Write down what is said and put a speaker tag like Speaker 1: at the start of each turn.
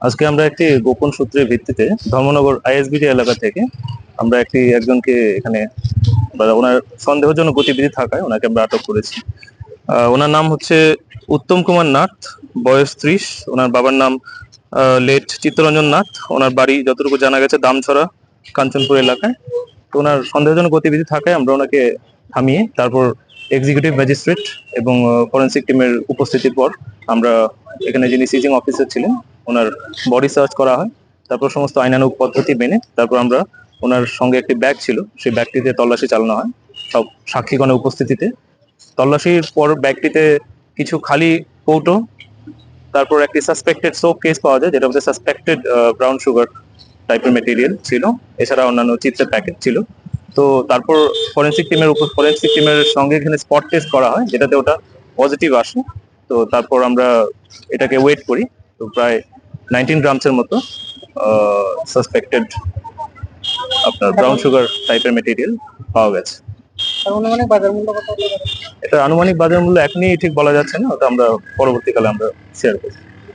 Speaker 1: আজকে আমরা একটি গোপন সূত্রের ভিত্তিতে ধর্মনগর আইএসবিটি এলাকা থেকে আমরা একজনকে এখানে ওনার সন্দেহজনক গতিবিধি থাকায় ওনাকে আমরা আটক করেছি। ওনার নাম হচ্ছে উত্তম কুমার নাথ, বয়স 30। ওনার বাবার নাম লেট চিত্তরঞ্জন নাথ। ওনার বাড়ি যতটুকু জানা গেছে দামছড়া, কাঞ্চনপুর এলাকায়। তো ওনার সন্দেহজনক গতিবিধি থাকায় আমরা ওনাকে থামিয়ে তারপর এক্সিকিউটিভ ম্যাজিস্ট্রেট এবং ফরেন্সিক টিমের উপস্থিতির পর আমরা এখানে যিনি সিজিং অফিসার ছিলেন ওনার বডি সার্চ করা হয়। তারপর সমস্ত আইনানুগ পদ্ধতি মেনে তারপর আমরা ওনার সঙ্গে একটি ব্যাগ ছিল, সেই ব্যাগটিতে তল্লাশি চালানো হয় সব সাক্ষীগণের উপস্থিতিতে। তল্লাশির পর ব্যাগটিতে কিছু খালি কৌটো, তারপর একটি সাসপেক্টেড সোপ কেস পাওয়া যায় যেটা হচ্ছে সাসপেক্টেড ব্রাউন সুগার টাইপের মেটেরিয়াল ছিল। এছাড়া অন্যান্য চিপসের প্যাকেট ছিল। তো তারপর ফরেন্সিক টিমের সঙ্গে এখানে স্পট টেস্ট করা হয় যেটাতে ওটা পজিটিভ আসে। তো তারপর আমরা এটাকে ওয়েট করি। তো প্রায় 19 গ্রামসের মতো সাসপেক্টেড আপনার ব্রাউন সুগার টাইপের মেটেরিয়াল পাওয়া গেছে।
Speaker 2: আনুমানিক বাজার মূল্য কত হতে পারে?
Speaker 1: এটা আনুমানিক বাজার মূল্য এখনই ঠিক বলা যাচ্ছে না, ওটা আমরা পরবর্তীকালে আমরা শেয়ার করব।